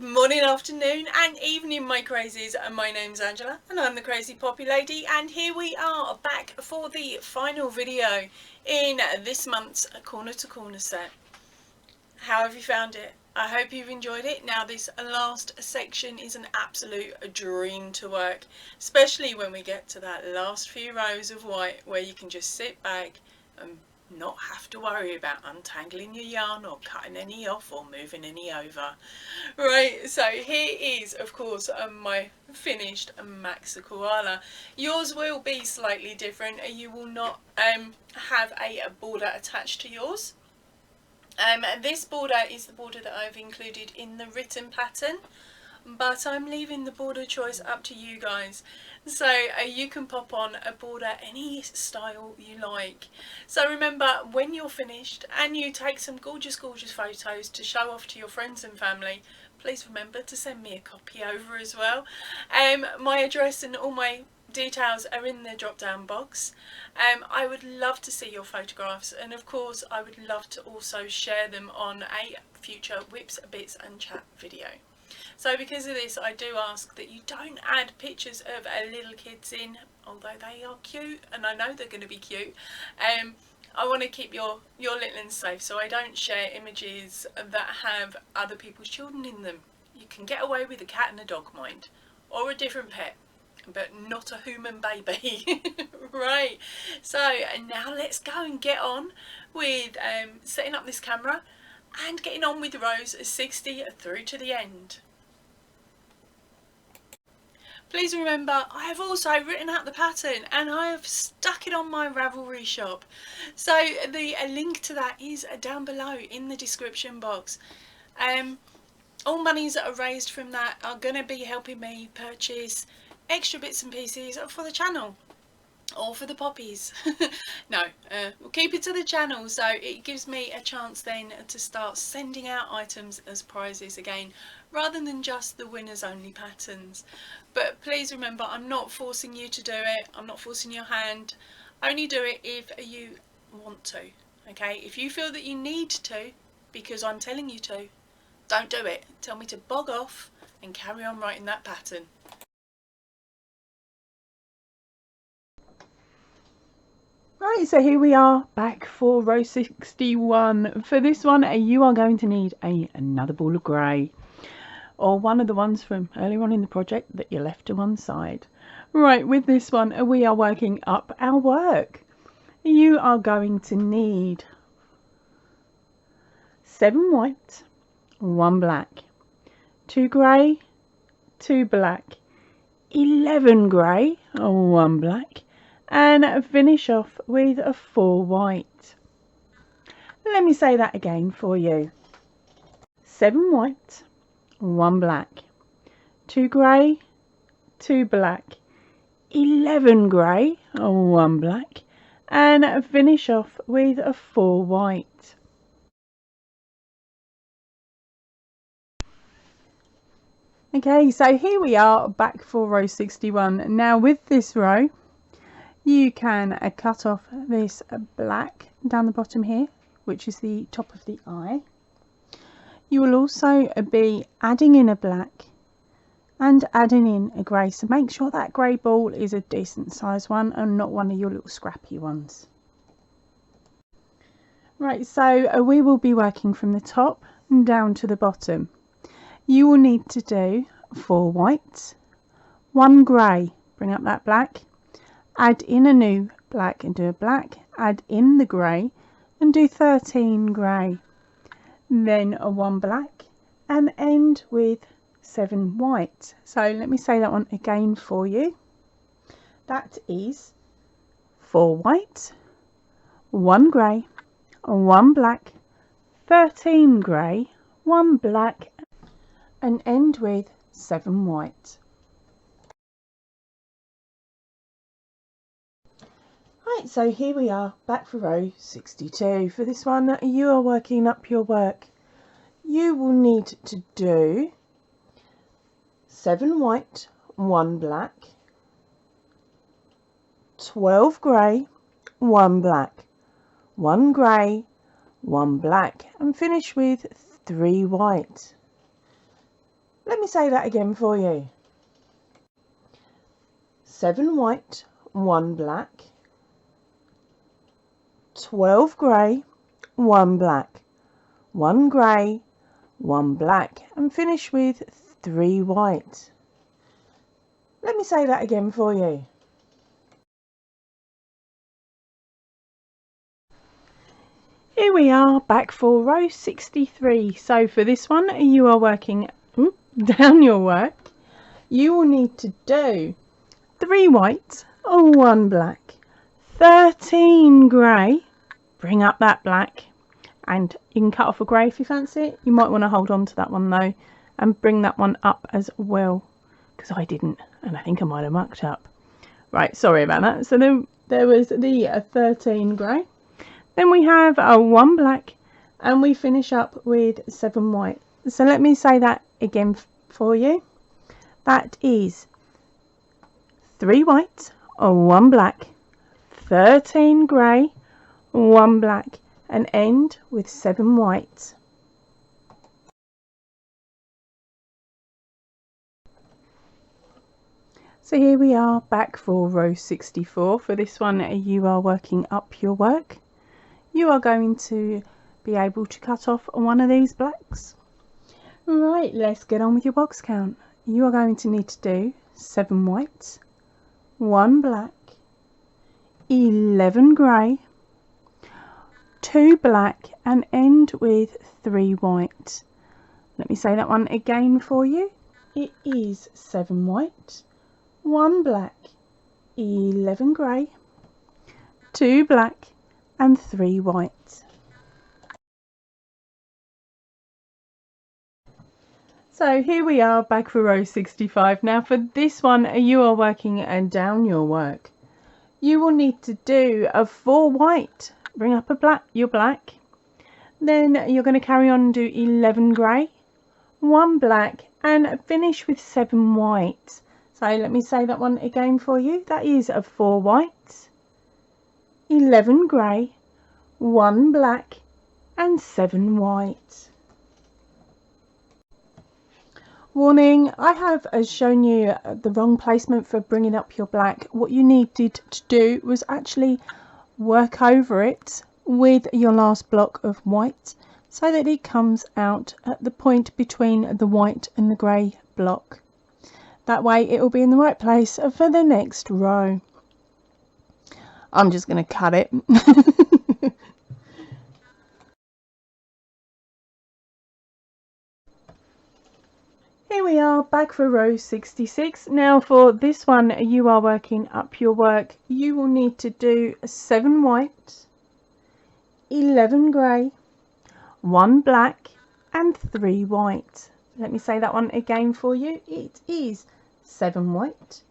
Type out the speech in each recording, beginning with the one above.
Good morning, afternoon and evening, my crazies. My name's Angela and I'm the Crazy Poppy Lady, and here we are back for the final video in this month's Corner to Corner set. How have you found it? I hope you've enjoyed it. Now this last section is an absolute dream to work, especially when we get to that last few rows of white where you can just sit back and not have to worry about untangling your yarn or cutting any off or moving any over. Right, so here is of course my finished Max the Koala. Yours will be slightly different. You will not have a border attached to yours. This border is the border that I've included in the written pattern, but I'm leaving the border choice up to you guys. So you can pop on a border any style you like. So remember, when you're finished and you take some gorgeous photos to show off to your friends and family, please remember to send me a copy over as well. My address and all my details are in the drop down box. I would love to see your photographs, and of course I would love to also share them on a future Whips, Bits and Chat video. So because of this, I do ask that you don't add pictures of little kids in, although they are cute and I know they're going to be cute. I want to keep your little ones safe, so I don't share images that have other people's children in them. You can get away with a cat and a dog, mind, or a different pet, but not a human baby. Right, so now let's go and get on with setting up this camera and getting on with rows 60 through to the end. Please remember, I have also written out the pattern and I have stuck it on my Ravelry shop. So the link to that is down below in the description box. All monies that are raised from that are going to be helping me purchase extra bits and pieces for the channel. Or for the poppies. No, we'll keep it to the channel, so it gives me a chance then to start sending out items as prizes again, rather than just the winners only patterns. But please remember, I'm not forcing you to do it, I'm not forcing your hand. Only do it if you want to, okay? If you feel that you need to because I'm telling you to, don't do it. Tell me to bog off and carry on writing that pattern. Right, so here we are back for row 61. For this one, you are going to need another ball of grey, or one of the ones from earlier on in the project that you left to one side. Right, with this one, we are working up our work. You are going to need 7 white, 1 black, 2 grey, 2 black, 11 grey, 1 black, and finish off with a 4 white. Let me say that again for you. 7 white, 1 black, 2 grey, 2 black, 11 grey, 1 black, and finish off with a 4 white. Okay, so here we are back for row 61. Now with this row, you can cut off this black down the bottom here, which is the top of the eye. You will also be adding in a black and adding in a grey, so make sure that grey ball is a decent size one and not one of your little scrappy ones. Right, so we will be working from the top down to the bottom. You will need to do 4 whites, 1 grey, bring up that black, add in a new black and do a black, add in the grey and do 13 grey, then a 1 black and end with 7 white. So let me say that one again for you. That is 4 white, 1 grey, 1 black, 13 grey, 1 black, and end with 7 white. Right, so here we are back for row 62. For this one, you are working up your work. You will need to do 7 white, 1 black, 12 grey, 1 black, 1 grey, 1 black, and finish with 3 white. Let me say that again for you. 7 white, 1 black, 12 grey, 1 black, 1 grey, 1 black, and finish with 3 white. Let me say that again for you. Here we are back for row 63. So for this one you are working down your work. You will need to do 3 white, 1 black, 13 grey, bring up that black, and you can cut off a grey if you fancy it. You might want to hold on to that one though and bring that one up as well, because I didn't and I think I might have mucked up. Right, sorry about that. So then there was the 13 grey, then we have a 1 black, and we finish up with 7 white. So let me say that again for you. That is 3 white, 1 black, 13 grey, 1 black, and end with 7 white. So here we are back for row 64. For this one you are working up your work. You are going to be able to cut off one of these blacks. Right, let's get on with your box count. You are going to need to do 7 white, 1 black, 11 grey, 2 black, and end with 3 white. Let me say that one again for you. It is 7 white, 1 black, 11 grey, 2 black, and 3 white. So here we are back for row 65. Now for this one you are working down your work. You will need to do a 4 white, bring up your black, then you're going to carry on and do 11 grey, 1 black, and finish with 7 white. So let me say that one again for you. That is a 4 white, 11 grey, 1 black, and 7 white. Warning, I have shown you the wrong placement for bringing up your black. What you needed to do was actually work over it with your last block of white so that it comes out at the point between the white and the grey block. That way it will be in the right place for the next row. I'm just going to cut it. Here we are back for row 66. Now for this one you are working up your work. You will need to do 7 white, 11 grey, 1 black, and 3 white. Let me say that one again for you. It is 7 white,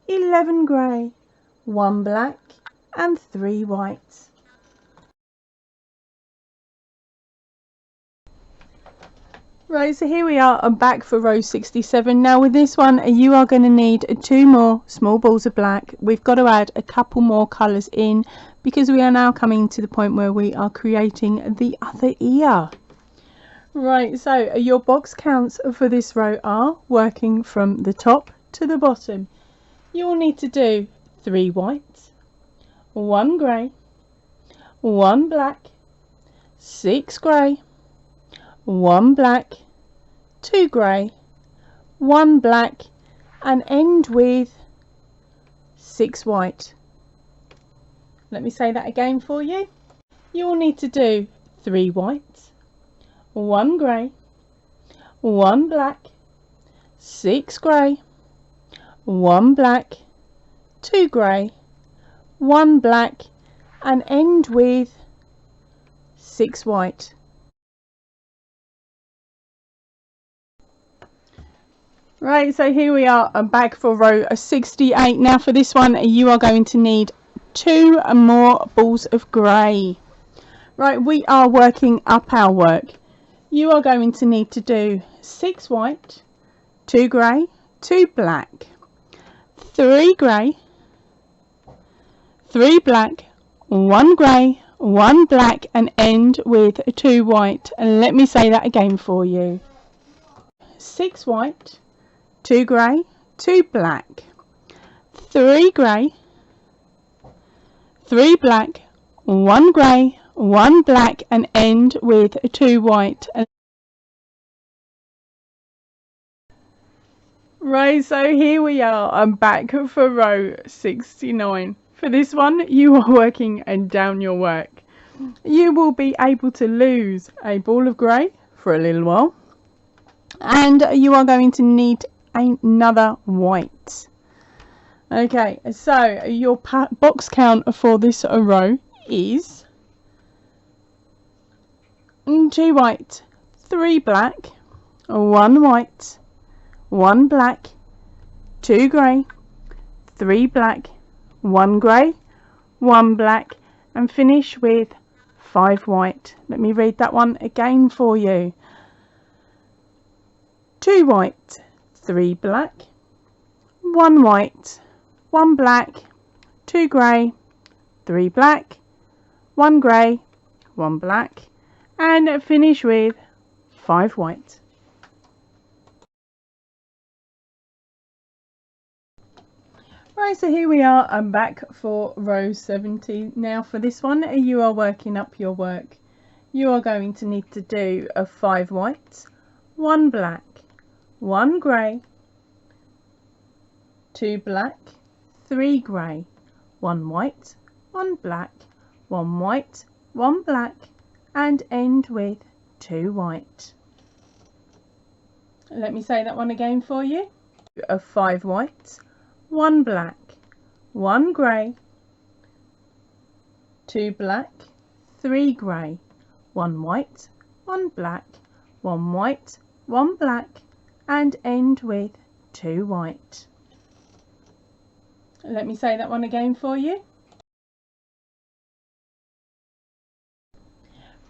11 grey, 1 black, and 3 white. Right, so here we are. I'm back for row 67. Now with this one you are going to need 2 more small balls of black. We've got to add a couple more colours in because we are now coming to the point where we are creating the other ear. Right, so your box counts for this row are, working from the top to the bottom, you will need to do 3 white, 1 grey, 1 black, 6 grey, 1 black, 2 grey, 1 black, and end with 6 white. Let me say that again for you. You will need to do 3 white, 1 grey, 1 black, 6 grey, 1 black, 2 grey, 1 black, and end with 6 white. Right, so here we are. I'm back for row 68. Now for this one you are going to need 2 more balls of grey. Right, we are working up our work. You are going to need to do 6 white, 2 grey, 2 black, 3 grey, 3 black, 1 grey, 1 black, and end with 2 white. And let me say that again for you. 6 white, 2 grey, 2 black, 3 grey, 3 black, 1 grey, 1 black, and end with 2 white. Right, so here we are. I'm back for row 69. For this one, you are working down your work. You will be able to lose a ball of grey for a little while, and you are going to need another white. Okay, so your box count for this row is 2 white, 3 black, 1 white, 1 black, 2 grey, 3 black, 1 grey, 1 black, and finish with 5 white. Let me read that one again for you. 2 white, 3 black, 1 white, 1 black, 2 grey, 3 black, 1 grey, 1 black, and finish with 5 white. Right, so here we are. I'm back for row 70. Now for this one, you are working up your work. You are going to need to do a 5 white, 1 black, 1 grey, 2 black, 3 grey, 1 white, 1 black, 1 white, 1 black, and end with 2 white. Let me say that one again for you. A 5 white, 1 black, 1 grey, 2 black, 3 grey, 1 white, 1 black, 1 white, 1 black, and end with 2 white. Let me say that one again for you.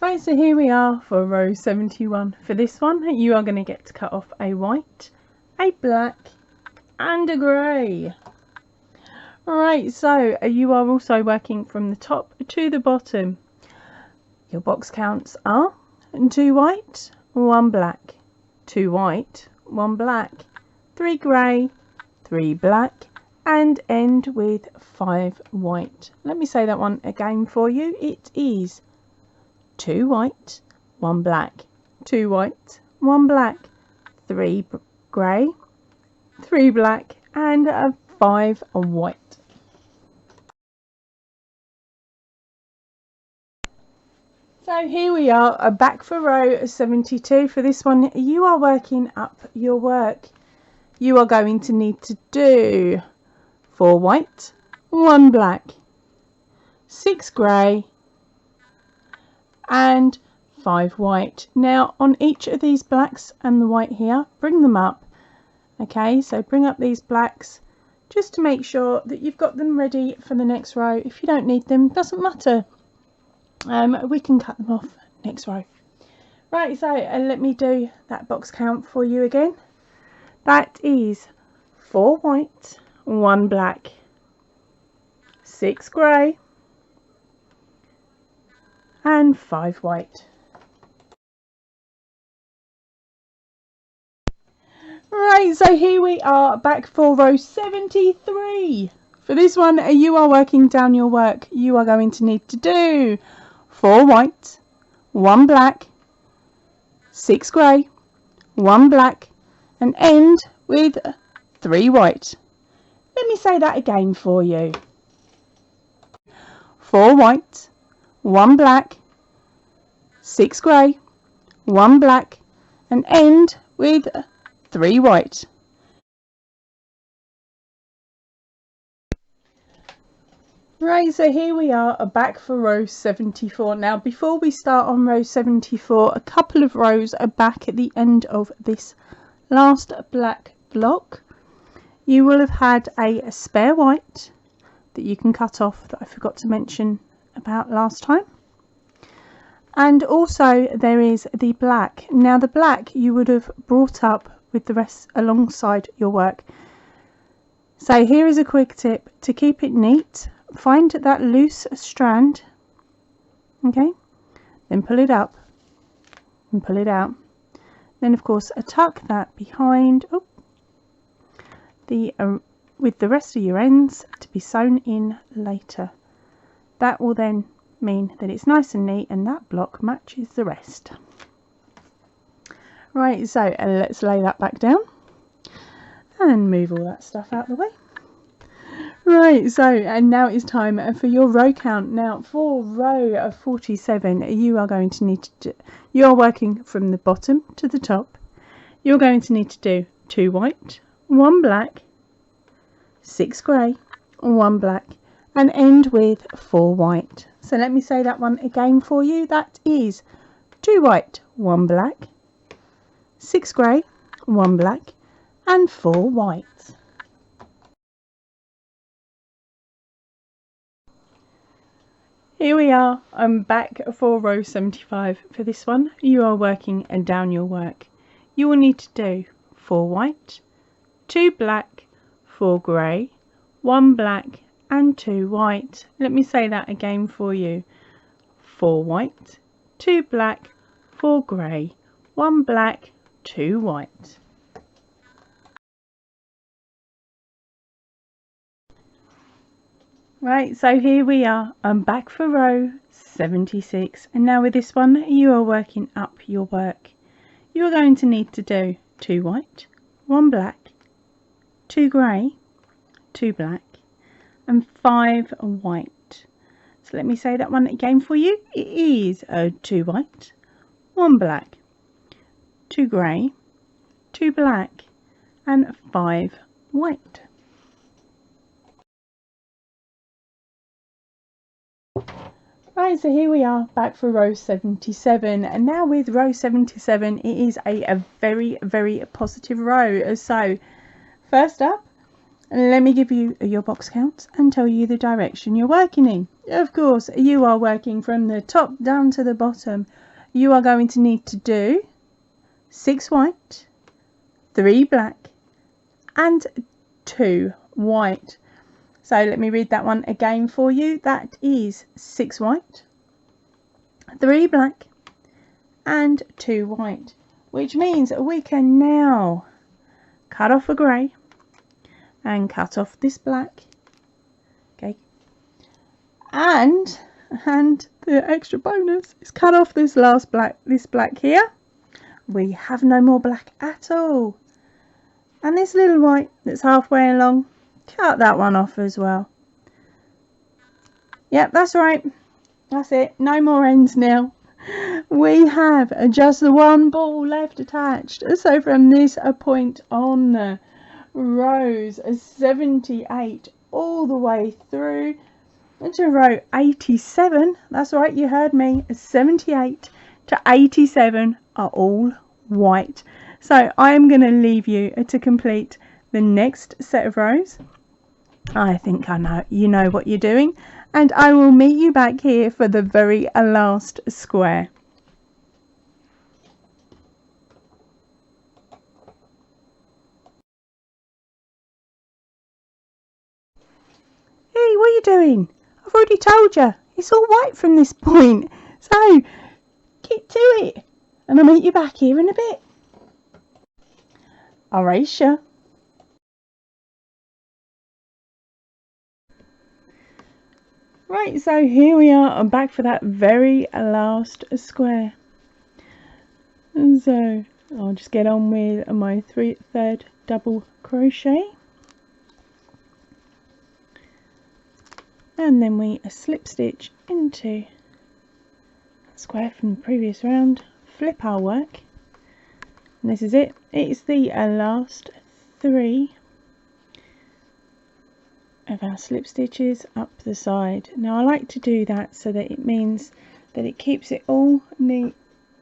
Right, so here we are for row 71. For this one, you are going to get to cut off a white, a black, and a grey. Right, so you are also working from the top to the bottom. Your box counts are 2 white, 1 black, 2 white, 1 black, 3 grey, 3 black, and end with 5 white. Let me say that one again for you. It is 2 white, 1 black, 2 white, 1 black, 3 grey, 3 black, and 5 white. So here we are, back for row 72. For this one, you are working up your work. You are going to need to do 4 white, 1 black, 6 grey, and 5 white. Now on each of these blacks and the white here, bring them up. Okay, so bring up these blacks just to make sure that you've got them ready for the next row. If you don't need them, doesn't matter. We can cut them off next row. Right, so let me do that box count for you again. That is 4 white, 1 black, 6 grey, and 5 white. Right, so here we are back for row 73. For this one, you are working down your work. You are going to need to do 4 white, 1 black, 6 grey, 1 black, and end with 3 white. Let me say that again for you. 4 white, 1 black, 6 grey, 1 black, and end with 3 white. Right, so here we are back for row 74. Now before we start on row 74, a couple of rows are back at the end of this last black block. You will have had a spare white that you can cut off that I forgot to mention about last time. And also there is the black. Now the black you would have brought up with the rest alongside your work. So here is a quick tip to keep it neat. Find that loose strand, okay, then pull it up and pull it out. Then of course tuck that behind with the rest of your ends to be sewn in later. That will then mean that it's nice and neat and that block matches the rest. Right, so let's lay that back down and move all that stuff out of the way. Right, so and now it's time for your row count. Now for row 47 you are going to need to you are working from the bottom to the top. You're going to need to do 2 white, 1 black, 6 grey, 1 black, and end with 4 white. So let me say that one again for you. That is 2 white, 1 black, 6 grey, 1 black, and 4 white. Here we are, I'm back for row 75. For this one, you are working down your work. You will need to do 4 white, 2 black, 4 grey, 1 black, and 2 white. Let me say that again for you. 4 white, 2 black, 4 grey, 1 black, 2 white. Right, so here we are. I'm back for row 76, and now with this one you are working up your work. You are going to need to do 2 white, 1 black, 2 grey, 2 black, and 5 white. So let me say that one again for you. It is 2 white, 1 black, 2 grey, 2 black, and 5 white. Right, so here we are back for row 77, and now with row 77 it is a very, very positive row. So first up, let me give you your box counts and tell you the direction you're working in. Of course, you are working from the top down to the bottom. You are going to need to do 6 white, 3 black, and 2 white. So let me read that one again for you. That is 6 white, 3 black, and 2 white, which means we can now cut off a grey and cut off this black. Okay, and the extra bonus is cut off this last black, this black here. We have no more black at all, and this little white that's halfway along, cut that one off as well. Yep, that's right, that's it, no more ends now. We have just the one ball left attached. So from this point on, rows 78 all the way through to row 87, that's right, you heard me, 78 to 87 are all white. So I am going to leave you to complete the next set of rows. I think I know you know what you're doing, and I will meet you back here for the very last square. Hey, what are you doing? I've already told you, it's all white from this point, so get to it and I'll meet you back here in a bit. Alright. Right, so here we are. I'm back for that very last square. And so I'll just get on with my third double crochet. And then we slip stitch into that square from the previous round, flip our work, and this is it. It's the last 3 of our slip stitches up the side. Now I like to do that so that it means that it keeps it all neat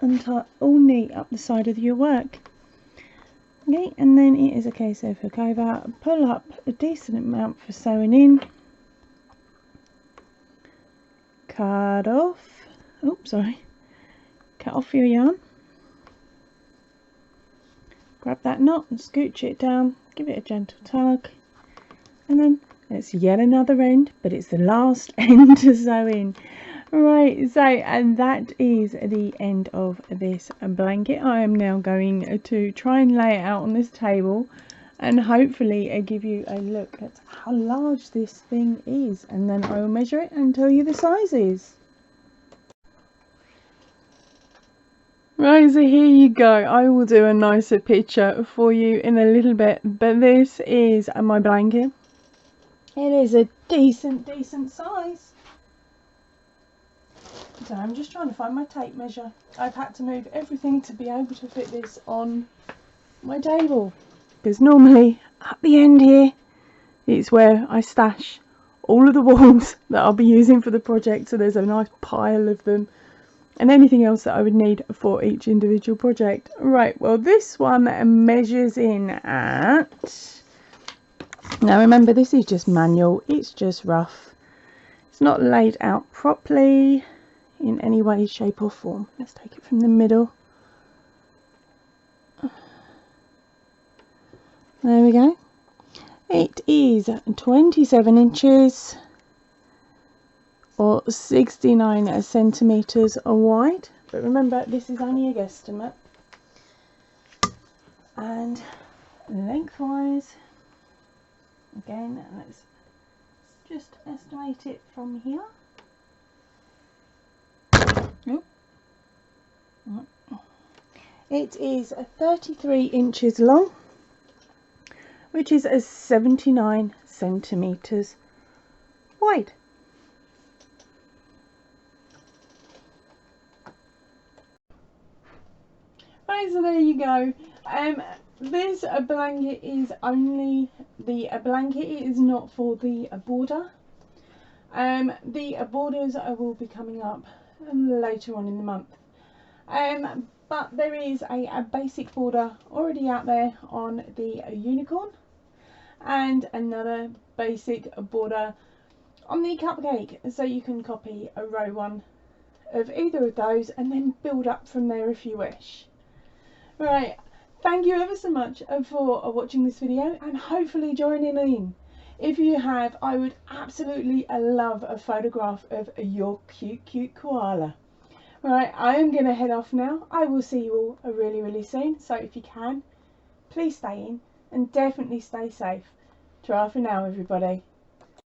and all neat up the side of your work. Okay, and then it is a case of hook over, pull up a decent amount for sewing in, cut off, cut off your yarn, grab that knot and scooch it down, give it a gentle tug, and then it's yet another end, but it's the last end to sew in. Right, so and that is the end of this blanket. I am now going to try and lay it out on this table and hopefully give you a look at how large this thing is, and then I will measure it and tell you the sizes. Right, so here you go. I will do a nicer picture for you in a little bit, but this is my blanket. It is a decent size. So I'm just trying to find my tape measure. I've had to move everything to be able to fit this on my table, because normally at the end here it's where I stash all of the walls that I'll be using for the project, so there's a nice pile of them and anything else that I would need for each individual project. Right, well this one measures in at, now remember this is just manual, it's just rough, it's not laid out properly in any way, shape or form. Let's take it from the middle. There we go. It is 27 inches or 69 centimetres wide, but remember this is only a guesstimate. And lengthwise, again, let's just estimate it from here. It is 33 inches long, which is 79 centimetres wide. Right, so there you go. This blanket is only the blanket, it is not for the border. The borders will be coming up later on in the month. But there is a basic border already out there on the unicorn, and another basic border on the cupcake, so you can copy a row one of either of those and then build up from there if you wish. Right, thank you ever so much for watching this video and hopefully joining in. If you have, I would absolutely love a photograph of your cute koala. Right, I am going to head off now. I will see you all really soon, so if you can, please stay in and definitely stay safe. Ta-ra for now, everybody.